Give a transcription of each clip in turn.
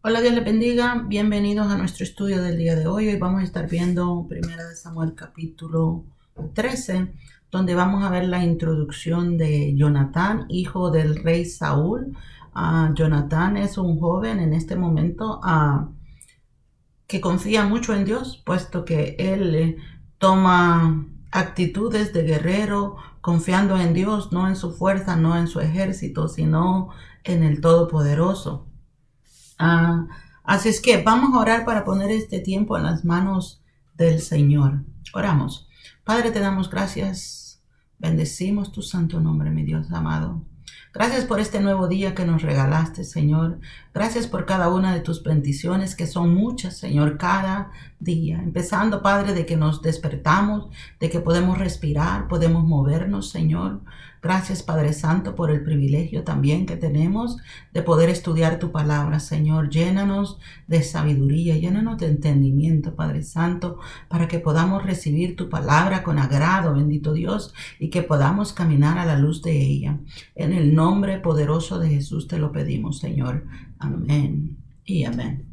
Hola, Dios les bendiga. Bienvenidos a nuestro estudio del día de hoy. Hoy vamos a estar viendo Primera de Samuel capítulo 13, donde vamos a ver la introducción de Jonatán, hijo del rey Saúl. Jonatán es un joven en este momento que confía mucho en Dios, puesto que él toma actitudes de guerrero, confiando en Dios, no en su fuerza, no en su ejército, sino en el Todopoderoso. Ah, Así es que vamos a orar para poner este tiempo en las manos del Señor. Oramos. Padre, te damos gracias. Bendecimos tu santo nombre, mi Dios amado. Gracias por este nuevo día que nos regalaste, Señor. Gracias por cada una de tus bendiciones, que son muchas, Señor, cada día. Empezando, Padre, de que nos despertamos, de que podemos respirar, podemos movernos, Señor. Gracias, Padre Santo, por el privilegio también que tenemos de poder estudiar tu palabra, Señor. Llénanos de sabiduría, llénanos de entendimiento, Padre Santo, para que podamos recibir tu palabra con agrado, bendito Dios, y que podamos caminar a la luz de ella. En el nombre poderoso de Jesús te lo pedimos, Señor. Amén y amén.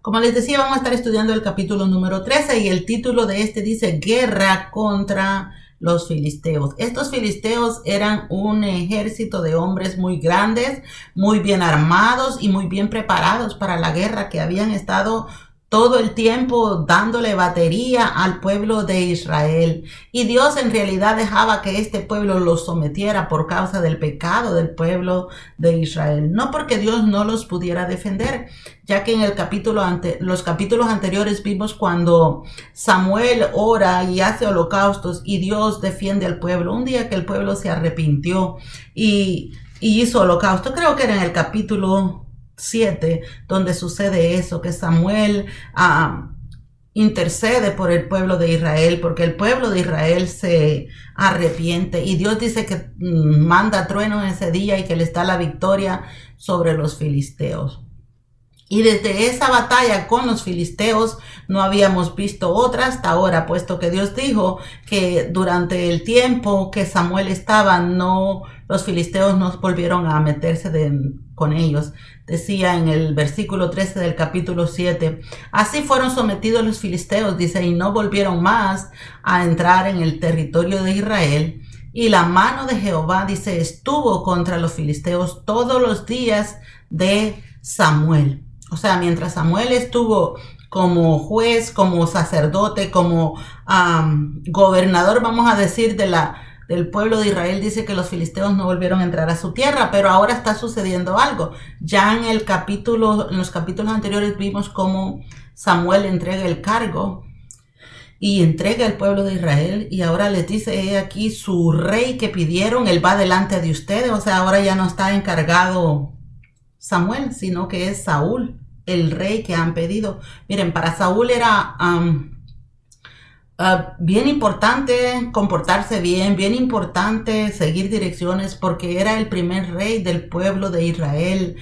Como les decía, vamos a estar estudiando el capítulo número 13 y el título de este dice Guerra contra los filisteos. Estos filisteos eran un ejército de hombres muy grandes, muy bien armados y muy bien preparados para la guerra, que habían estado todo el tiempo dándole batería al pueblo de Israel. Y Dios en realidad dejaba que este pueblo los sometiera por causa del pecado del pueblo de Israel. No porque Dios no los pudiera defender, ya que en los capítulos anteriores vimos cuando Samuel ora y hace holocaustos y Dios defiende al pueblo. Un día que el pueblo se arrepintió y hizo holocausto, creo que era en el capítulo 7, donde sucede eso, que Samuel intercede por el pueblo de Israel, porque el pueblo de Israel se arrepiente y Dios dice que manda trueno ese día y que les da la victoria sobre los filisteos. Y desde esa batalla con los filisteos no habíamos visto otra hasta ahora, puesto que Dios dijo que durante el tiempo que Samuel estaba, los filisteos no volvieron a meterse con ellos. Decía en el versículo 13 del capítulo 7, así fueron sometidos los filisteos, dice, y no volvieron más a entrar en el territorio de Israel. Y la mano de Jehová, dice, estuvo contra los filisteos todos los días de Samuel. O sea, mientras Samuel estuvo como juez, como sacerdote, como gobernador, vamos a decir, del pueblo de Israel, dice que los filisteos no volvieron a entrar a su tierra, pero ahora está sucediendo algo. Ya en los capítulos anteriores vimos cómo Samuel entrega el cargo y entrega el pueblo de Israel, y ahora les dice aquí su rey que pidieron, él va delante de ustedes. O sea, ahora ya no está encargado Samuel, sino que es Saúl, el rey que han pedido. Miren, para Saúl era bien importante comportarse bien importante seguir direcciones, porque era el primer rey del pueblo de Israel.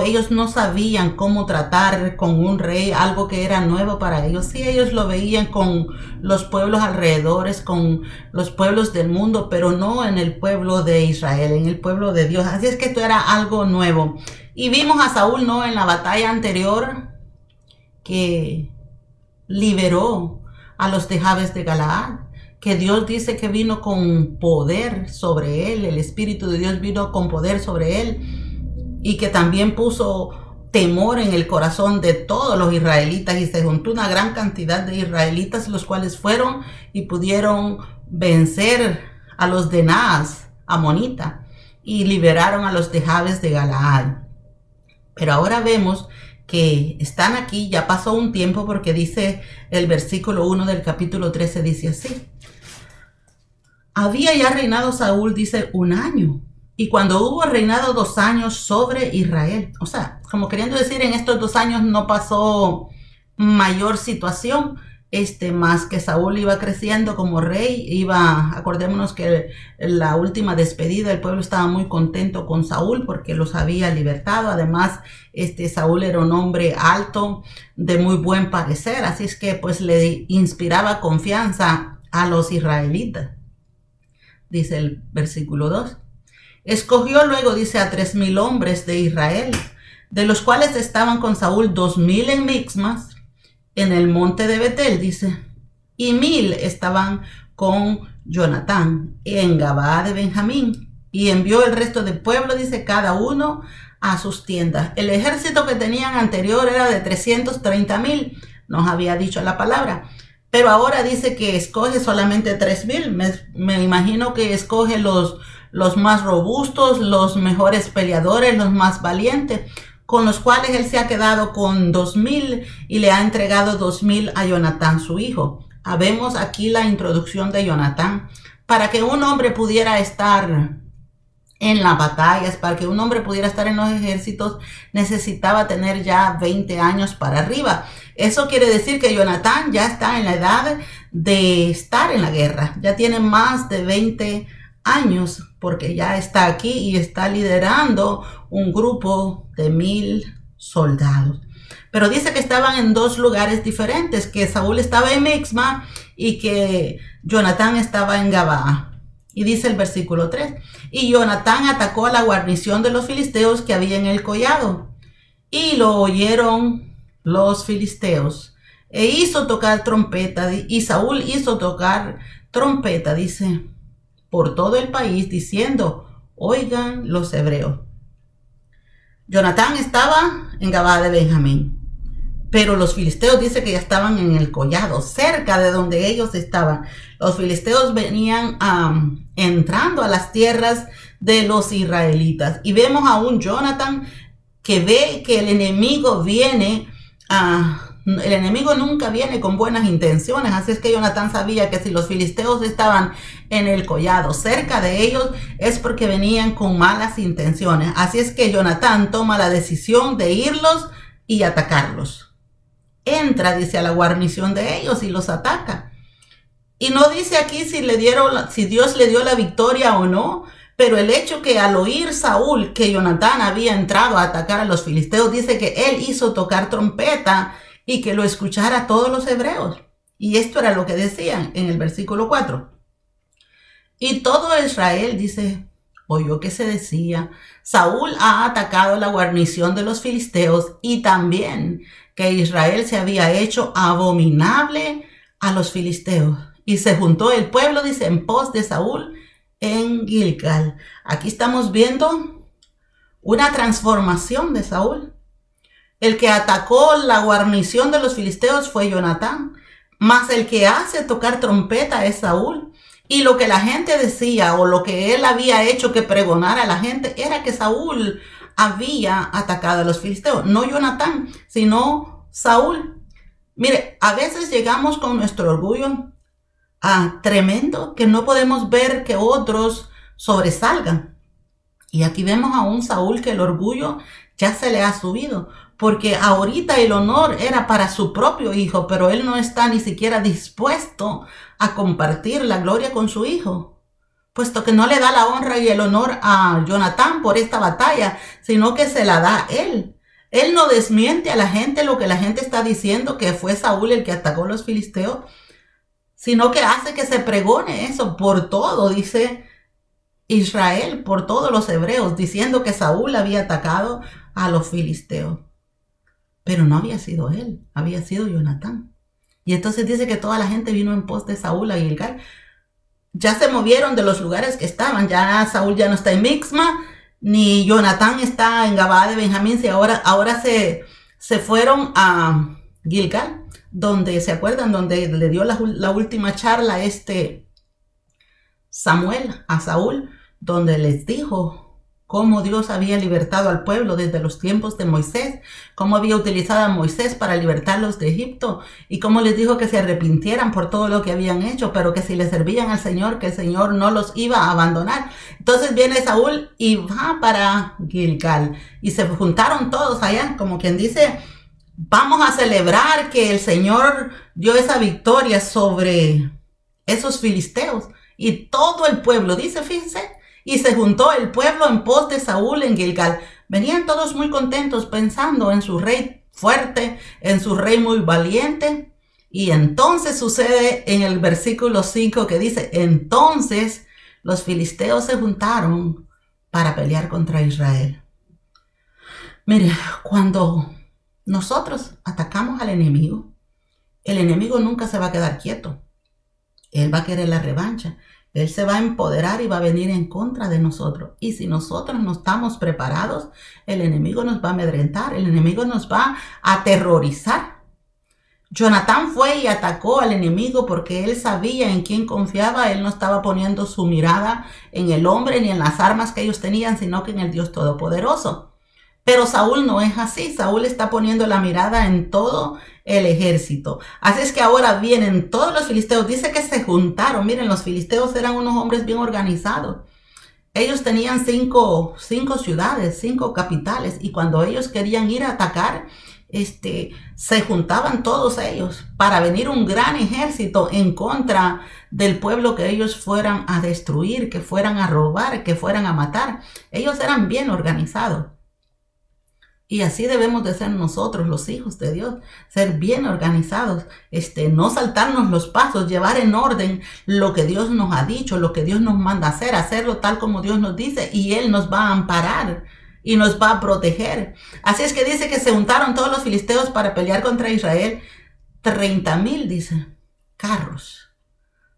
Ellos no sabían cómo tratar con un rey, algo que era nuevo para ellos. Sí, ellos lo veían con los pueblos alrededores, con los pueblos del mundo, pero no en el pueblo de Israel, en el pueblo de Dios. Así es que esto era algo nuevo. Y vimos a Saúl, ¿no?, en la batalla anterior, que liberó a los de Jabes de Galaad, que Dios dice que vino con poder sobre él, el Espíritu de Dios vino con poder sobre él, y que también puso temor en el corazón de todos los israelitas, y se juntó una gran cantidad de israelitas, los cuales fueron y pudieron vencer a los de Naas, amonita, y liberaron a los de Jabes de Galaad. Pero ahora vemos que están aquí, ya pasó un tiempo, porque dice el versículo 1 del capítulo 13, dice así: había ya reinado Saúl, dice, 1 año, y cuando hubo reinado 2 años sobre Israel. O sea, como queriendo decir, en estos 2 años no pasó mayor situación, más que Saúl iba creciendo como rey, acordémonos que la última despedida, el pueblo estaba muy contento con Saúl porque los había libertado. Además, Saúl era un hombre alto, de muy buen parecer, así es que pues le inspiraba confianza a los israelitas. Dice el versículo 2. Escogió luego, dice, a 3,000 hombres de Israel, de los cuales estaban con Saúl 2000 en Mixmas, en el monte de Betel, dice, y 1000 estaban con Jonatán en Gabaa de Benjamín. Y envió el resto del pueblo, dice, cada uno a sus tiendas. El ejército que tenían anterior era de 330,000, nos había dicho la palabra. Pero ahora dice que escoge solamente 3,000. Me imagino que escoge los más robustos, los mejores peleadores, los más valientes, con los cuales él se ha quedado con 2,000 y le ha entregado 2,000 a Jonatán, su hijo. Vemos aquí la introducción de Jonatán. Para que un hombre pudiera estar en las batallas, para que un hombre pudiera estar en los ejércitos, necesitaba tener ya 20 años para arriba. Eso quiere decir que Jonatán ya está en la edad de estar en la guerra. Ya tiene más de 20 años porque ya está aquí y está liderando un grupo de 1000 soldados. Pero dice que estaban en dos lugares diferentes, que Saúl estaba en Mixma y que Jonatán estaba en Gabaa. Y dice el versículo 3, y Jonatán atacó a la guarnición de los filisteos que había en el collado, y lo oyeron los filisteos, e hizo tocar trompeta, y Saúl hizo tocar trompeta, dice, por todo el país, diciendo, oigan los hebreos. Jonatán estaba en Gabaa de Benjamín, pero los filisteos dice que ya estaban en el collado, cerca de donde ellos estaban. Los filisteos venían entrando a las tierras de los israelitas. Y vemos a un Jonatán que ve que el enemigo viene, el enemigo nunca viene con buenas intenciones. Así es que Jonatán sabía que si los filisteos estaban en el collado, cerca de ellos, es porque venían con malas intenciones. Así es que Jonatán toma la decisión de irlos y atacarlos. Entra, dice, a la guarnición de ellos y los ataca. Y no dice aquí si Dios le dio la victoria o no, pero el hecho que al oír Saúl que Jonatán había entrado a atacar a los filisteos, dice que él hizo tocar trompeta y que lo escuchara todos los hebreos. Y esto era lo que decían en el versículo 4. Y todo Israel, dice, oyó que se decía, Saúl ha atacado la guarnición de los filisteos, y también que Israel se había hecho abominable a los filisteos. Y se juntó el pueblo, dice, en pos de Saúl en Gilgal. Aquí estamos viendo una transformación de Saúl. El que atacó la guarnición de los filisteos fue Jonatán, mas el que hace tocar trompeta es Saúl. Y lo que la gente decía, o lo que él había hecho que pregonara a la gente, era que Saúl había atacado a los filisteos. No Jonatán, sino Saúl. Mire, a veces llegamos con nuestro orgullo tremendo, que no podemos ver que otros sobresalgan. Y aquí vemos a un Saúl que el orgullo ya se le ha subido, porque ahorita el honor era para su propio hijo, pero él no está ni siquiera dispuesto a compartir la gloria con su hijo, puesto que no le da la honra y el honor a Jonatán por esta batalla, sino que se la da a él. Él no desmiente a la gente lo que la gente está diciendo, que fue Saúl el que atacó a los filisteos, sino que hace que se pregone eso por todo, dice Israel, por todos los hebreos, diciendo que Saúl había atacado a los filisteos. Pero no había sido él, había sido Jonatán. Y entonces dice que toda la gente vino en pos de Saúl a Gilgal. Ya se movieron de los lugares que estaban. Ya Saúl ya no está en Mixma, ni Jonatán está en Gabaa de Benjamín. Ahora se fueron a Gilgal, donde, ¿se acuerdan? Donde le dio la última charla a Samuel a Saúl, donde les dijo cómo Dios había libertado al pueblo desde los tiempos de Moisés, cómo había utilizado a Moisés para libertarlos de Egipto, y cómo les dijo que se arrepintieran por todo lo que habían hecho, pero que si le servían al Señor, que el Señor no los iba a abandonar. Entonces viene Saúl y va para Gilgal, y se juntaron todos allá, como quien dice, vamos a celebrar que el Señor dio esa victoria sobre esos filisteos. Y todo el pueblo, dice, fíjense, y se juntó el pueblo en pos de Saúl en Gilgal. Venían todos muy contentos pensando en su rey fuerte, en su rey muy valiente. Y entonces sucede en el versículo 5 que dice, entonces los filisteos se juntaron para pelear contra Israel. Mire, cuando nosotros atacamos al enemigo, el enemigo nunca se va a quedar quieto. Él va a querer la revancha. Él se va a empoderar y va a venir en contra de nosotros. Y si nosotros no estamos preparados, el enemigo nos va a amedrentar, el enemigo nos va a aterrorizar. Jonatán fue y atacó al enemigo porque él sabía en quién confiaba. Él no estaba poniendo su mirada en el hombre ni en las armas que ellos tenían, sino que en el Dios Todopoderoso. Pero Saúl no es así. Saúl está poniendo la mirada en todo el ejército. Así es que ahora vienen todos los filisteos. Dice que se juntaron. Miren, los filisteos eran unos hombres bien organizados. Ellos tenían cinco ciudades, 5 capitales. Y cuando ellos querían ir a atacar, se juntaban todos ellos para venir un gran ejército en contra del pueblo que ellos fueran a destruir, que fueran a robar, que fueran a matar. Ellos eran bien organizados. Y así debemos de ser nosotros, los hijos de Dios, ser bien organizados, no saltarnos los pasos, llevar en orden lo que Dios nos ha dicho, lo que Dios nos manda hacer, hacerlo tal como Dios nos dice, y Él nos va a amparar y nos va a proteger. Así es que dice que se juntaron todos los filisteos para pelear contra Israel. 30,000, dice, carros,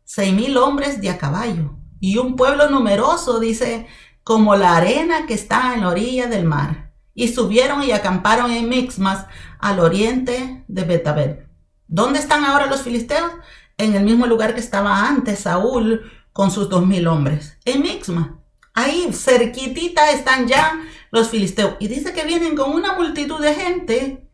6,000 hombres de a caballo, y un pueblo numeroso, dice, como la arena que está en la orilla del mar. Y subieron y acamparon en Mixmas, al oriente de Betabel. ¿Dónde están ahora los filisteos? En el mismo lugar que estaba antes Saúl con sus 2,000 hombres. En Mixmas. Ahí cerquitita están ya los filisteos. Y dice que vienen con una multitud de gente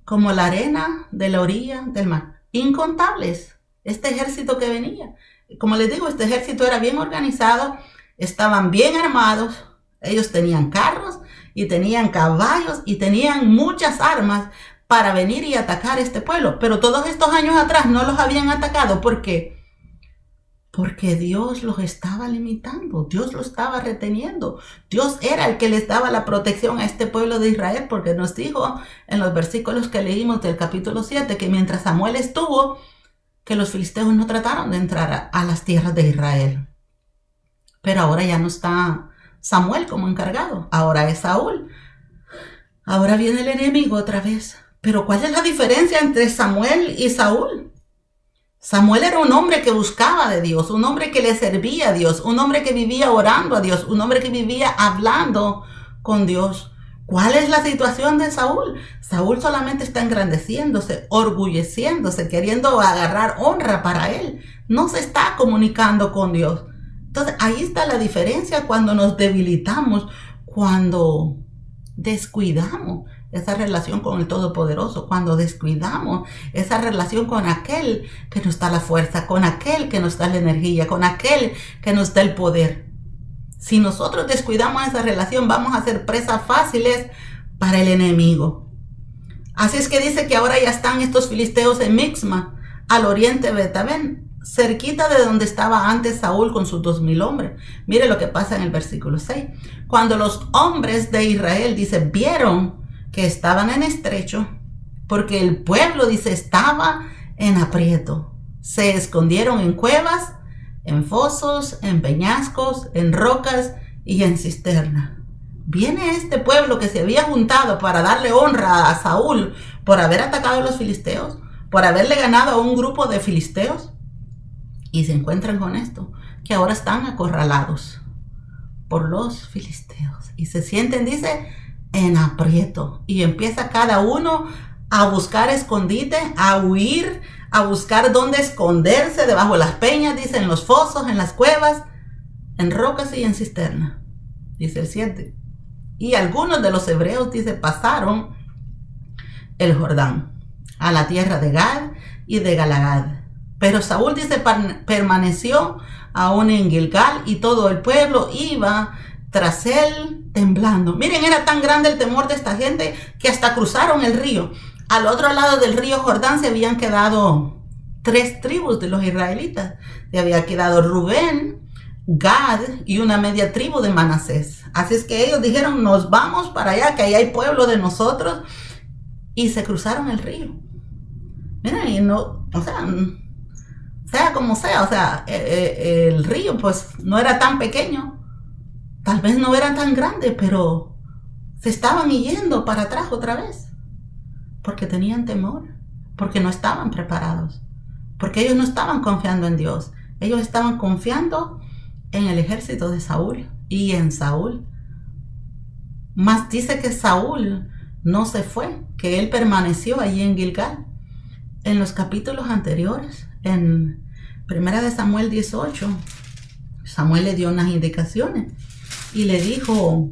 como la arena de la orilla del mar. Incontables. Este ejército que venía. Como les digo, este ejército era bien organizado. Estaban bien armados. Ellos tenían carros y tenían caballos y tenían muchas armas para venir y atacar este pueblo. Pero todos estos años atrás no los habían atacado. ¿Por qué? Porque Dios los estaba limitando. Dios los estaba reteniendo. Dios era el que les daba la protección a este pueblo de Israel, porque nos dijo en los versículos que leímos del capítulo 7 que mientras Samuel estuvo, que los filisteos no trataron de entrar a las tierras de Israel. Pero ahora ya no está Samuel como encargado, ahora es Saúl. Ahora viene el enemigo otra vez. Pero ¿cuál es la diferencia entre Samuel y Saúl? Samuel era un hombre que buscaba de Dios, un hombre que le servía a Dios, un hombre que vivía orando a Dios, un hombre que vivía hablando con Dios. ¿Cuál es la situación de Saúl? Saúl solamente está engrandeciéndose, orgulleciéndose, queriendo agarrar honra para él. No se está comunicando con Dios. Entonces, ahí está la diferencia cuando nos debilitamos, cuando descuidamos esa relación con el Todopoderoso, cuando descuidamos esa relación con aquel que nos da la fuerza, con aquel que nos da la energía, con aquel que nos da el poder. Si nosotros descuidamos esa relación, vamos a ser presas fáciles para el enemigo. Así es que dice que ahora ya están estos filisteos en Mixma, al oriente de Betabel, cerquita de donde estaba antes Saúl con sus 2,000 hombres. Mire lo que pasa en el versículo 6. Cuando los hombres de Israel, dice, vieron que estaban en estrecho, porque el pueblo, dice, estaba en aprieto. Se escondieron en cuevas, en fosos, en peñascos, en rocas y en cisternas. Viene este pueblo que se había juntado para darle honra a Saúl por haber atacado a los filisteos, por haberle ganado a un grupo de filisteos. Y se encuentran con esto, que ahora están acorralados por los filisteos. Y se sienten, dice, en aprieto. Y empieza cada uno a buscar escondite, a huir, a buscar dónde esconderse, debajo de las peñas, dice, en los fosos, en las cuevas, en rocas y en cisternas. Dice el 7. Y algunos de los hebreos, dice, pasaron el Jordán a la tierra de Gad y de Galaad. Pero Saúl, dice, permaneció aún en Gilgal y todo el pueblo iba tras él temblando. Miren, era tan grande el temor de esta gente que hasta cruzaron el río. Al otro lado del río Jordán se habían quedado 3 tribus de los israelitas. Se había quedado Rubén, Gad y una media tribu de Manasés. Así es que ellos dijeron, nos vamos para allá, que ahí hay pueblo de nosotros. Y se cruzaron el río. Miren, y no, sea como sea, el río pues no era tan pequeño, tal vez no era tan grande, pero se estaban yendo para atrás otra vez, porque tenían temor, porque no estaban preparados, porque ellos no estaban confiando en Dios, ellos estaban confiando en el ejército de Saúl y en Saúl. Mas dice que Saúl no se fue, que él permaneció allí en Gilgal. En los capítulos anteriores, en 1 Samuel 18, Samuel le dio unas indicaciones y le dijo,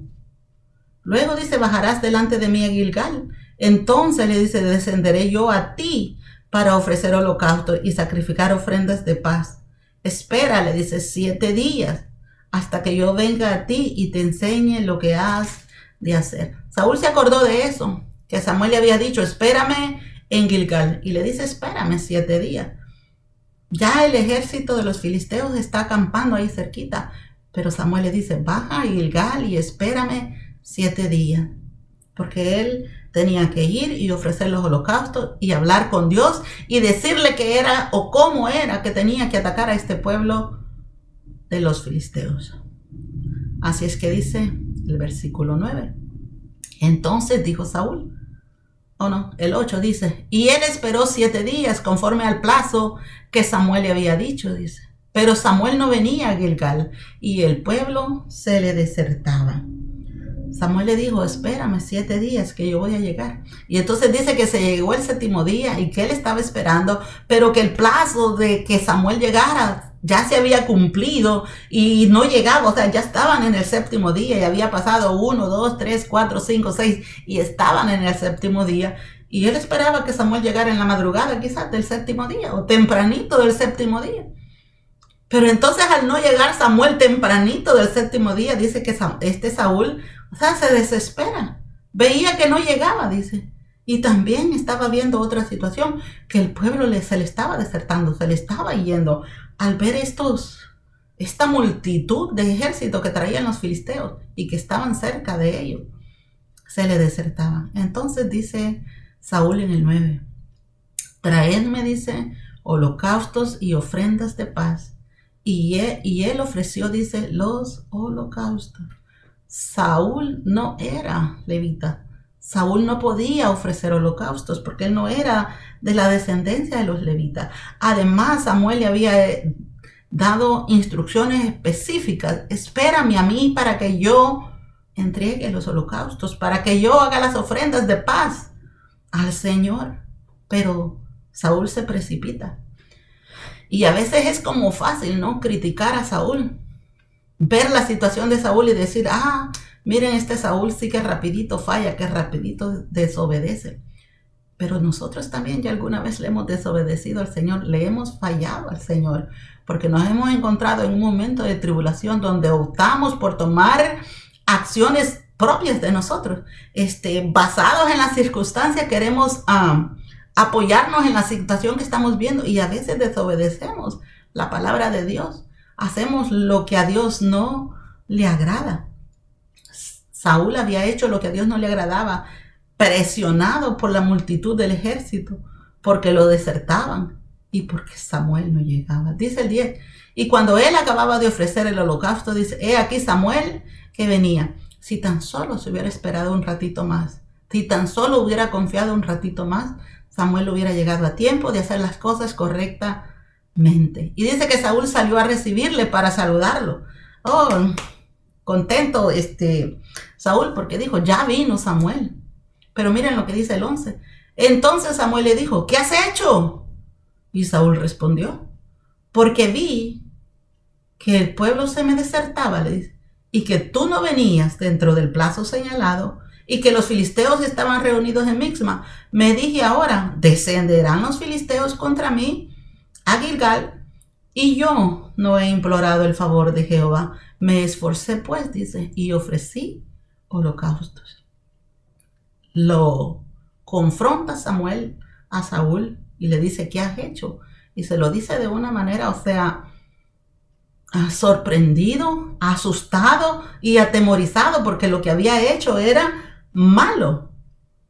luego dice, bajarás delante de mí a Gilgal. Entonces le dice, descenderé yo a ti para ofrecer holocausto y sacrificar ofrendas de paz. Espera, le dice, 7 días hasta que yo venga a ti y te enseñe lo que has de hacer. Saúl se acordó de eso, que Samuel le había dicho, espérame en Gilgal. Y le dice, espérame 7 días. Ya el ejército de los filisteos está acampando ahí cerquita. Pero Samuel le dice, baja a Gilgal y espérame 7 días. Porque él tenía que ir y ofrecer los holocaustos y hablar con Dios y decirle qué era o cómo era que tenía que atacar a este pueblo de los filisteos. Así es que dice el versículo 9. Entonces dijo Saúl, el 8 dice, y él esperó 7 días conforme al plazo que Samuel le había dicho, dice. Pero Samuel no venía a Gilgal y el pueblo se le desertaba. Samuel le dijo, espérame 7 días que yo voy a llegar. Y entonces dice que se llegó el 7º día y que él estaba esperando, pero que el plazo de que Samuel llegara ya se había cumplido y no llegaba. O sea, ya estaban en el 7º día y había pasado 1, 2, 3, 4, 5, 6 y estaban en el 7º día. Y él esperaba que Samuel llegara en la madrugada quizás del 7º día o tempranito del 7º día. Pero entonces al no llegar Samuel tempranito del 7º día, dice que Saúl, se desespera. Veía que no llegaba, dice. Y también estaba viendo otra situación, que el pueblo se le estaba desertando, se le estaba yendo. Al ver esta multitud de ejército que traían los filisteos y que estaban cerca de ellos, se le desertaba. Entonces dice Saúl en el 9, traedme, dice, holocaustos y ofrendas de paz. Y él ofreció, dice, los holocaustos. Saúl no era levita. Saúl no podía ofrecer holocaustos porque él no era de la descendencia de los levitas. Además, Samuel le había dado instrucciones específicas. Espérame a mí para que yo entregue los holocaustos, para que yo haga las ofrendas de paz al Señor. Pero Saúl se precipita. Y a veces es como fácil, ¿no? Criticar a Saúl. Ver la situación de Saúl y decir, miren, este Saúl sí que rapidito falla, que rapidito desobedece. Pero nosotros también ya alguna vez le hemos desobedecido al Señor, le hemos fallado al Señor, porque nos hemos encontrado en un momento de tribulación donde optamos por tomar acciones propias de nosotros. Basados en las circunstancias, queremos apoyarnos en la situación que estamos viendo y a veces desobedecemos la palabra de Dios. Hacemos lo que a Dios no le agrada. Saúl había hecho lo que a Dios no le agradaba, presionado por la multitud del ejército, porque lo desertaban y porque Samuel no llegaba. Dice el 10, y cuando él acababa de ofrecer el holocausto, dice, he aquí Samuel que venía. Si tan solo se hubiera esperado un ratito más, si tan solo hubiera confiado un ratito más, Samuel hubiera llegado a tiempo de hacer las cosas correctamente. Y dice que Saúl salió a recibirle para saludarlo. Contento Saúl, porque dijo, ya vino Samuel. Pero miren lo que dice el 11. Entonces Samuel le dijo, ¿qué has hecho? Y Saúl respondió, porque vi que el pueblo se me desertaba, le dice, y que tú no venías dentro del plazo señalado, y que los filisteos estaban reunidos en Mixma. Me dije ahora, ¿descenderán los filisteos contra mí a Gilgal? Y yo no he implorado el favor de Jehová. Me esforcé pues, dice, y ofrecí holocaustos. Lo confronta Samuel a Saúl y le dice, ¿qué has hecho? Y se lo dice de una manera, sorprendido, asustado y atemorizado, porque lo que había hecho era malo,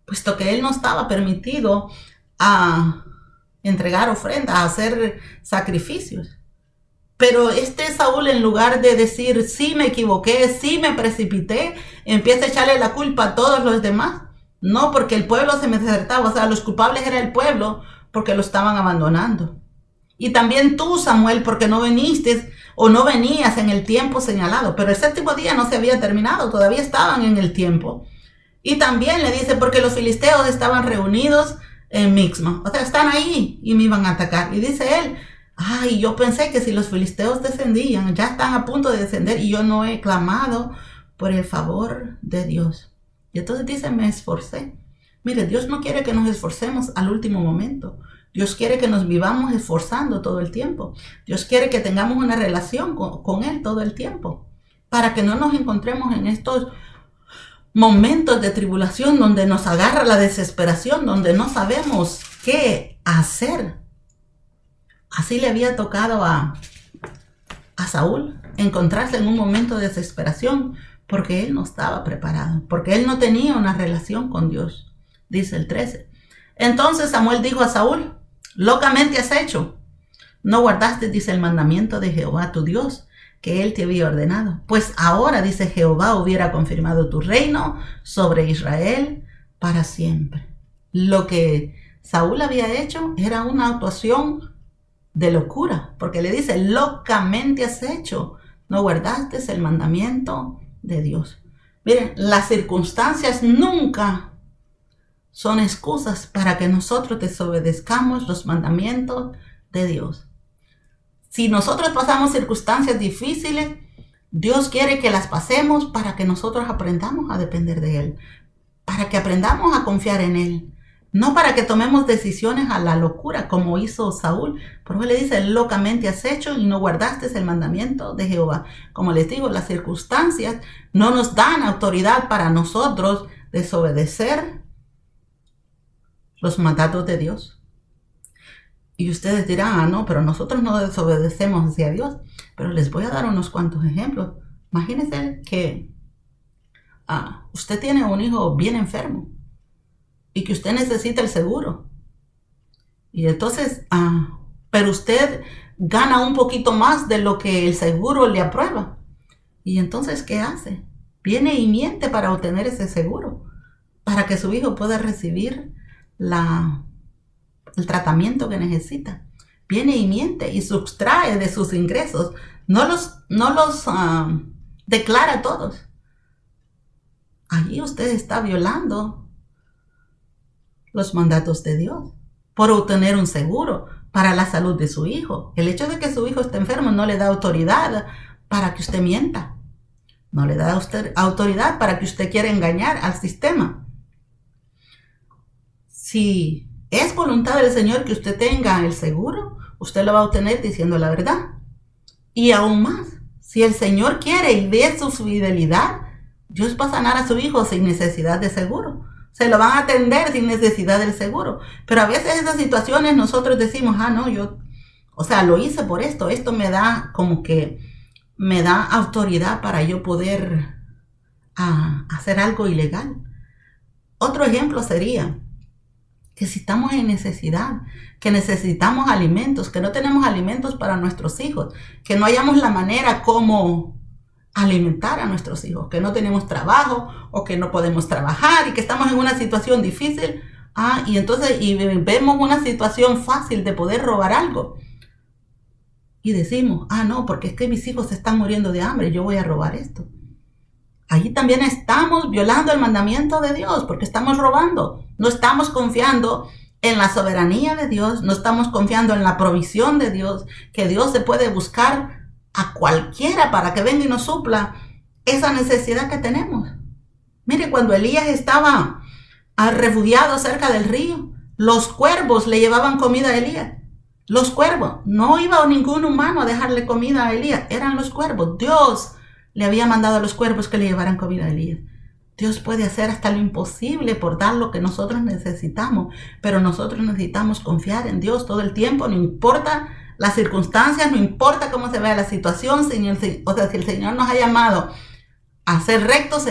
puesto que él no estaba permitido a entregar ofrendas, a hacer sacrificios. Pero Saúl, en lugar de decir, sí me equivoqué, sí me precipité, empieza a echarle la culpa a todos los demás. No, porque el pueblo se me desertaba. O sea, los culpables era el pueblo porque lo estaban abandonando. Y también tú, Samuel, porque no viniste o no venías en el tiempo señalado. Pero el séptimo día no se había terminado, todavía estaban en el tiempo. Y también le dice, porque los filisteos estaban reunidos en Mixma. O sea, están ahí y me iban a atacar. Y dice él, ay, yo pensé que si los filisteos descendían, ya están a punto de descender y yo no he clamado por el favor de Dios. Y entonces dice, me esforcé. Mire, Dios no quiere que nos esforcemos al último momento. Dios quiere que nos vivamos esforzando todo el tiempo. Dios quiere que tengamos una relación con Él todo el tiempo. Para que no nos encontremos en estos momentos de tribulación donde nos agarra la desesperación, donde no sabemos qué hacer. Así le había tocado a Saúl encontrarse en un momento de desesperación porque él no estaba preparado, porque él no tenía una relación con Dios. Dice el 13. Entonces Samuel dijo a Saúl, locamente has hecho. No guardaste, dice, el mandamiento de Jehová tu Dios, que él te había ordenado. Pues ahora, dice, Jehová hubiera confirmado tu reino sobre Israel para siempre. Lo que Saúl había hecho era una actuación de locura, porque le dice, locamente has hecho, no guardaste el mandamiento de Dios. Miren, las circunstancias nunca son excusas para que nosotros desobedezcamos los mandamientos de Dios. Si nosotros pasamos circunstancias difíciles, Dios quiere que las pasemos para que nosotros aprendamos a depender de Él, para que aprendamos a confiar en Él, no para que tomemos decisiones a la locura como hizo Saúl. Por eso le dice, locamente has hecho y no guardaste el mandamiento de Jehová. Como les digo, las circunstancias no nos dan autoridad para nosotros desobedecer los mandatos de Dios. Y ustedes dirán, no, pero nosotros no desobedecemos hacia Dios. Pero les voy a dar unos cuantos ejemplos. Imagínense que usted tiene un hijo bien enfermo y que usted necesita el seguro. Y entonces, pero usted gana un poquito más de lo que el seguro le aprueba. Y entonces, ¿qué hace? Viene y miente para obtener ese seguro, para que su hijo pueda recibir el tratamiento que necesita. Viene y miente y sustrae de sus ingresos. No los declara todos. Allí usted está violando los mandatos de Dios por obtener un seguro para la salud de su hijo. El hecho de que su hijo esté enfermo no le da autoridad para que usted mienta. No le da a usted autoridad para que usted quiera engañar al sistema. Si es voluntad del Señor que usted tenga el seguro, usted lo va a obtener diciendo la verdad. Y aún más, si el Señor quiere y ve su fidelidad, Dios va a sanar a su hijo sin necesidad de seguro. Se lo van a atender sin necesidad del seguro. Pero a veces esas situaciones nosotros decimos, no, lo hice por esto. Esto me da me da autoridad para yo poder hacer algo ilegal. Otro ejemplo sería que si estamos en necesidad, que necesitamos alimentos, que no tenemos alimentos para nuestros hijos, que no hayamos la manera como alimentar a nuestros hijos, que no tenemos trabajo o que no podemos trabajar y que estamos en una situación difícil, y entonces vemos una situación fácil de poder robar algo y decimos, no, porque es que mis hijos se están muriendo de hambre, yo voy a robar esto. Allí también estamos violando el mandamiento de Dios porque estamos robando. No estamos confiando en la soberanía de Dios, no estamos confiando en la provisión de Dios, que Dios se puede buscar a cualquiera para que venga y nos supla esa necesidad que tenemos. Mire, cuando Elías estaba refugiado cerca del río, los cuervos le llevaban comida a Elías. Los cuervos, no iba ningún humano a dejarle comida a Elías, eran los cuervos. Dios le había mandado a los cuervos que le llevaran comida a Elías. Dios puede hacer hasta lo imposible por dar lo que nosotros necesitamos, pero nosotros necesitamos confiar en Dios todo el tiempo, no importa las circunstancias, no importa cómo se vea la situación. Si el Señor nos ha llamado a ser rectos,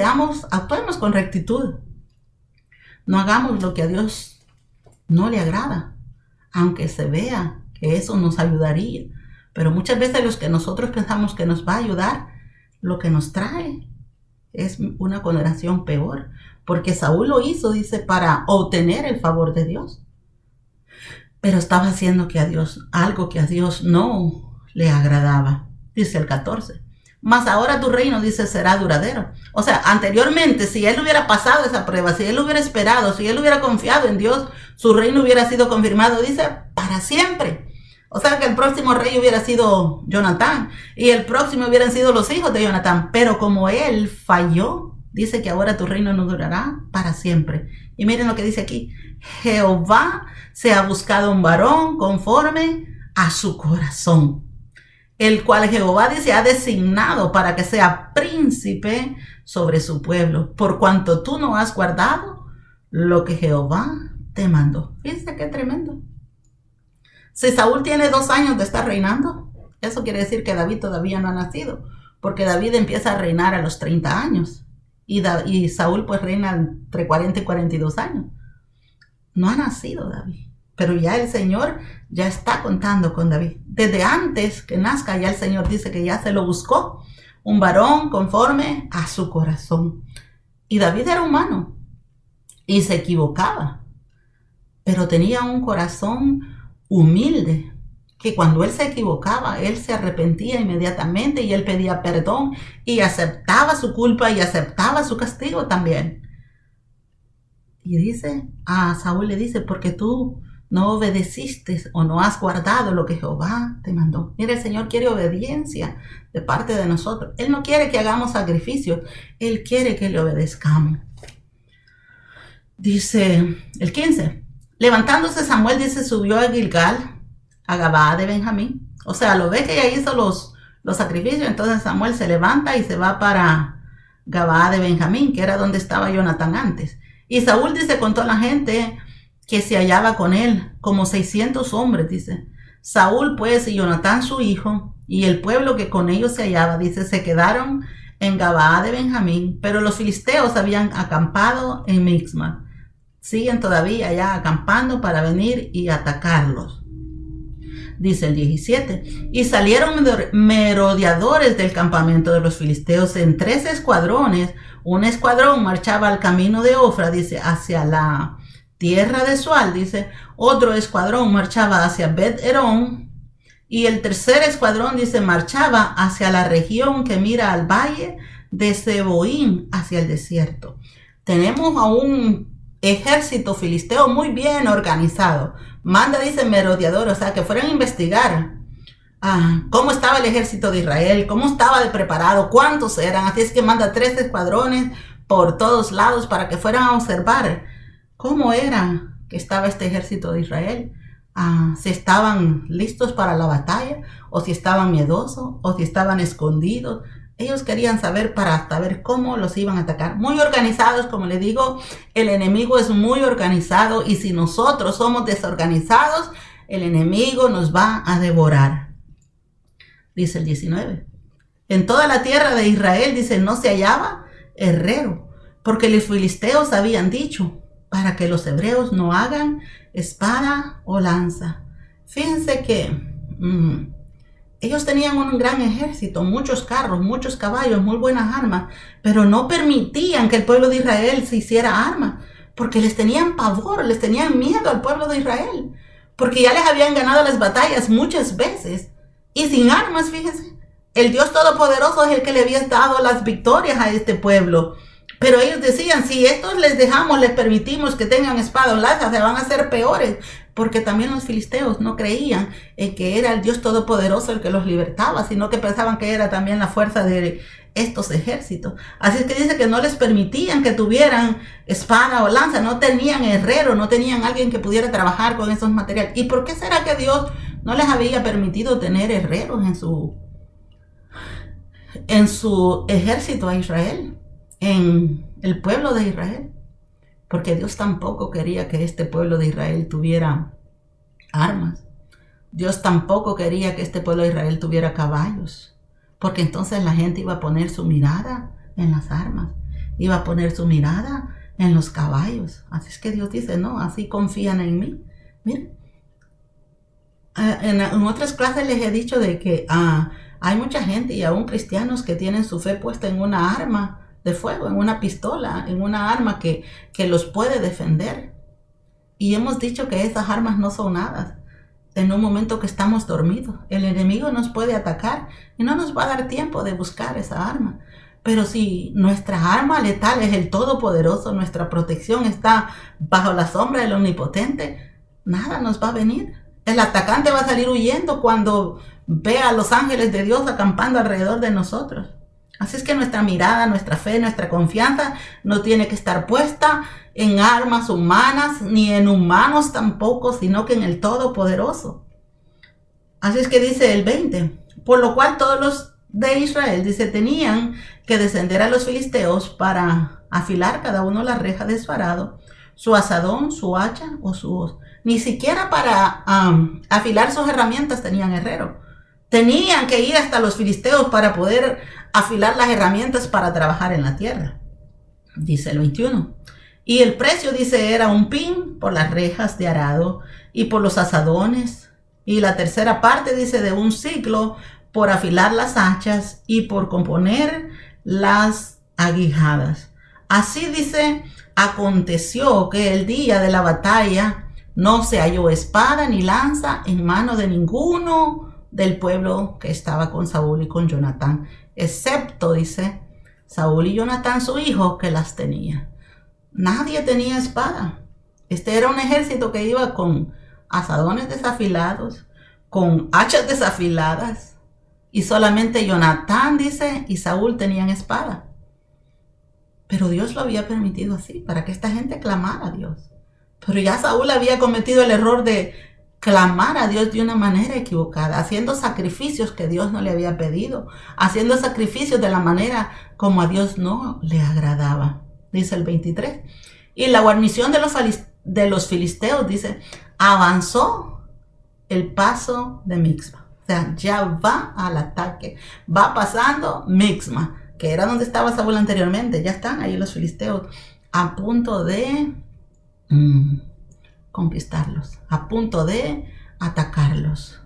actuemos con rectitud. No hagamos lo que a Dios no le agrada, aunque se vea que eso nos ayudaría. Pero muchas veces los que nosotros pensamos que nos va a ayudar, lo que nos trae es una condenación peor. Porque Saúl lo hizo, dice, para obtener el favor de Dios. Pero estaba haciendo algo que a Dios no le agradaba. Dice el 14. Mas ahora tu reino, dice, será duradero. O sea, anteriormente, si él hubiera pasado esa prueba, si él hubiera esperado, si él hubiera confiado en Dios, su reino hubiera sido confirmado, dice, para siempre. O sea, que el próximo rey hubiera sido Jonatán y el próximo hubieran sido los hijos de Jonatán. Pero como él falló, dice que ahora tu reino no durará para siempre. Y miren lo que dice aquí. Jehová se ha buscado un varón conforme a su corazón, el cual Jehová dice ha designado para que sea príncipe sobre su pueblo, por cuanto tú no has guardado lo que Jehová te mandó. Fíjense qué tremendo. Si Saúl tiene 2 años de estar reinando, eso quiere decir que David todavía no ha nacido, porque David empieza a reinar a los 30 años y Saúl pues reina entre 40 y 42 años. No ha nacido David, pero ya el Señor ya está contando con David. Desde antes que nazca ya el Señor dice que ya se lo buscó, un varón conforme a su corazón. Y David era humano y se equivocaba, pero tenía un corazón humilde, que cuando él se equivocaba, él se arrepentía inmediatamente y él pedía perdón y aceptaba su culpa y aceptaba su castigo también. Y dice, a Saúl le dice, porque tú no obedeciste o no has guardado lo que Jehová te mandó. Mira, el Señor quiere obediencia de parte de nosotros. Él no quiere que hagamos sacrificios, Él quiere que le obedezcamos. Dice el 15, levantándose Samuel, dice, subió a Gilgal, a Gabaa de Benjamín. O sea, lo ve que ya hizo los sacrificios, entonces Samuel se levanta y se va para Gabaa de Benjamín, que era donde estaba Jonatán antes. Y Saúl, dice, contó a la gente que se hallaba con él, como 600 hombres, dice. Saúl, pues, y Jonatán, su hijo, y el pueblo que con ellos se hallaba, dice, se quedaron en Gabaa de Benjamín, pero los filisteos habían acampado en Mixma. Siguen todavía allá acampando para venir y atacarlos. Dice el 17, y salieron merodeadores del campamento de los filisteos en 3 escuadrones. Un escuadrón marchaba al camino de Ofra, dice, hacia la tierra de Sual, dice. Otro escuadrón marchaba hacia Bet-Herón. Y el tercer escuadrón, dice, marchaba hacia la región que mira al valle de Seboín, hacia el desierto. Tenemos a un ejército filisteo muy bien organizado. Manda, dice, merodeadores, o sea, que fueran a investigar cómo estaba el ejército de Israel, cómo estaba de preparado, cuántos eran. Así es que manda 3 escuadrones por todos lados para que fueran a observar cómo era que estaba este ejército de Israel. Si estaban listos para la batalla, o si estaban miedosos, o si estaban escondidos. Ellos querían saber para saber cómo los iban a atacar. Muy organizados, como le digo, el enemigo es muy organizado y si nosotros somos desorganizados, el enemigo nos va a devorar. Dice el 19. En toda la tierra de Israel, dice, no se hallaba herrero, porque los filisteos habían dicho, para que los hebreos no hagan espada o lanza. Fíjense que ellos tenían un gran ejército, muchos carros, muchos caballos, muy buenas armas, pero no permitían que el pueblo de Israel se hiciera armas, porque les tenían pavor, les tenían miedo al pueblo de Israel, porque ya les habían ganado las batallas muchas veces, y sin armas, fíjense. El Dios Todopoderoso es el que le había dado las victorias a este pueblo. Pero ellos decían, si estos les dejamos, les permitimos que tengan espada o lanza, se van a hacer peores. Porque también los filisteos no creían que era el Dios Todopoderoso el que los libertaba, sino que pensaban que era también la fuerza de estos ejércitos. Así es que dice que no les permitían que tuvieran espada o lanza, no tenían herrero, no tenían alguien que pudiera trabajar con esos materiales. ¿Y por qué será que Dios no les había permitido tener herreros en su ejército a Israel, en el pueblo de Israel? Porque Dios tampoco quería que este pueblo de Israel tuviera armas. Dios tampoco quería que este pueblo de Israel tuviera caballos, porque entonces la gente iba a poner su mirada en las armas, iba a poner su mirada en los caballos. Así es que Dios dice, no, así confían en mí. Miren, En otras clases les he dicho de que hay mucha gente y aún cristianos que tienen su fe puesta en una arma de fuego, en una pistola, en una arma que los puede defender. Y hemos dicho que esas armas no son nada. En un momento que estamos dormidos, el enemigo nos puede atacar y no nos va a dar tiempo de buscar esa arma. Pero si nuestra arma letal es el Todopoderoso, nuestra protección está bajo la sombra del Omnipotente, nada nos va a venir. El atacante va a salir huyendo cuando vea a los ángeles de Dios acampando alrededor de nosotros. Así es que nuestra mirada, nuestra fe, nuestra confianza no tiene que estar puesta en armas humanas ni en humanos tampoco, sino que en el Todopoderoso. Así es que dice el 20, por lo cual todos los de Israel, dice, tenían que descender a los filisteos para afilar cada uno la reja de su arado, su asadón, su hacha o su hoz. Ni siquiera para afilar sus herramientas tenían herrero. Tenían que ir hasta los filisteos para poder afilar las herramientas para trabajar en la tierra. Dice el 21. Y el precio, dice, era un pin por las rejas de arado y por los asadones. Y la tercera parte, dice, de un siclo por afilar las hachas y por componer las aguijadas. Así, dice, aconteció que el día de la batalla no se halló espada ni lanza en mano de ninguno del pueblo que estaba con Saúl y con Jonatán, excepto, dice, Saúl y Jonatán, su hijo, que las tenía. Nadie tenía espada. Este era un ejército que iba con asadones desafilados, con hachas desafiladas, y solamente Jonatán, dice, y Saúl tenían espada. Pero Dios lo había permitido así, para que esta gente clamara a Dios. Pero ya Saúl había cometido el error de clamar a Dios de una manera equivocada, haciendo sacrificios que Dios no le había pedido, haciendo sacrificios de la manera como a Dios no le agradaba. Dice el 23. Y la guarnición de los filisteos, dice, avanzó el paso de Mixma. O sea, ya va al ataque, va pasando Mixma, que era donde estaba Saúl anteriormente. Ya están ahí los filisteos a punto de conquistarlos, a punto de atacarlos.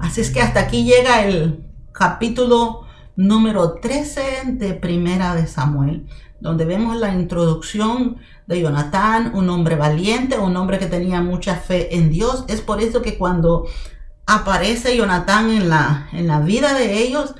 Así es que hasta aquí llega el capítulo número 13 de Primera de Samuel, donde vemos la introducción de Jonatán, un hombre valiente, un hombre que tenía mucha fe en Dios. Es por eso que cuando aparece Jonatán en la vida de ellos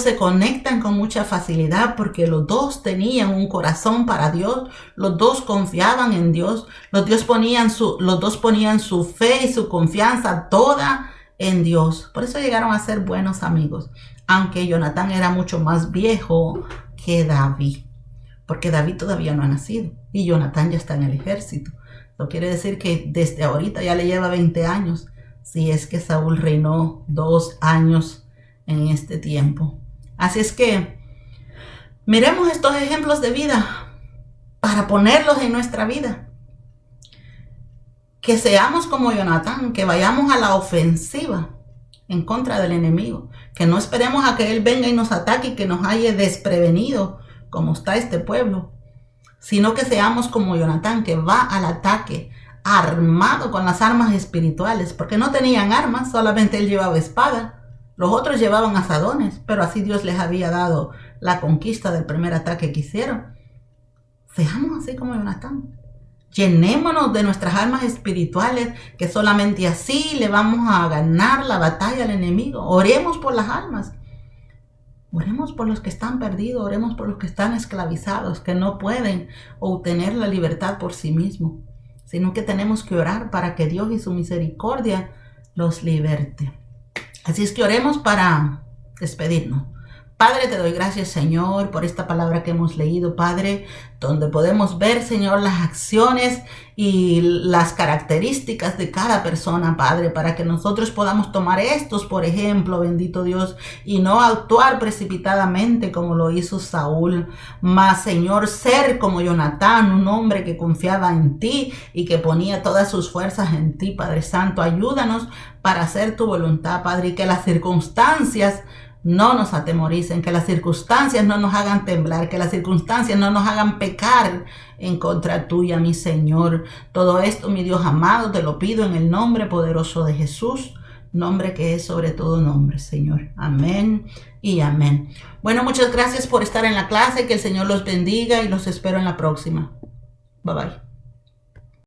se conectan con mucha facilidad, porque los dos tenían un corazón para Dios, los dos confiaban en Dios, los dos ponían su fe y su confianza toda en Dios. Por eso llegaron a ser buenos amigos, aunque Jonatán era mucho más viejo que David, porque David todavía no ha nacido y Jonatán ya está en el ejército. Eso quiere decir que desde ahorita ya le lleva 20 años, si es que Saúl reinó 2 años en este tiempo. Así es que miremos estos ejemplos de vida para ponerlos en nuestra vida. Que seamos como Jonatán, que vayamos a la ofensiva en contra del enemigo, que no esperemos a que él venga y nos ataque y que nos haya desprevenido como está este pueblo, sino que seamos como Jonatán, que va al ataque armado con las armas espirituales, porque no tenían armas, solamente él llevaba espada. Los otros llevaban asadones, pero así Dios les había dado la conquista del primer ataque que hicieron. Seamos así como Jonatán. Llenémonos de nuestras armas espirituales, que solamente así le vamos a ganar la batalla al enemigo. Oremos por las almas. Oremos por los que están perdidos, oremos por los que están esclavizados, que no pueden obtener la libertad por sí mismos, sino que tenemos que orar para que Dios y su misericordia los liberte. Así es que oremos para despedirnos. Padre, te doy gracias, Señor, por esta palabra que hemos leído, Padre, donde podemos ver, Señor, las acciones y las características de cada persona, Padre, para que nosotros podamos tomar estos, por ejemplo, bendito Dios, y no actuar precipitadamente como lo hizo Saúl, mas, Señor, ser como Jonatán, un hombre que confiaba en ti y que ponía todas sus fuerzas en ti, Padre Santo. Ayúdanos para hacer tu voluntad, Padre, y que las circunstancias no nos atemoricen, que las circunstancias no nos hagan temblar, que las circunstancias no nos hagan pecar en contra tuya, mi Señor. Todo esto, mi Dios amado, te lo pido en el nombre poderoso de Jesús. nombre que es sobre todo nombre, Señor. Amén y amén. Bueno, muchas gracias por estar en la clase, que el Señor los bendiga y los espero en la próxima. Bye bye.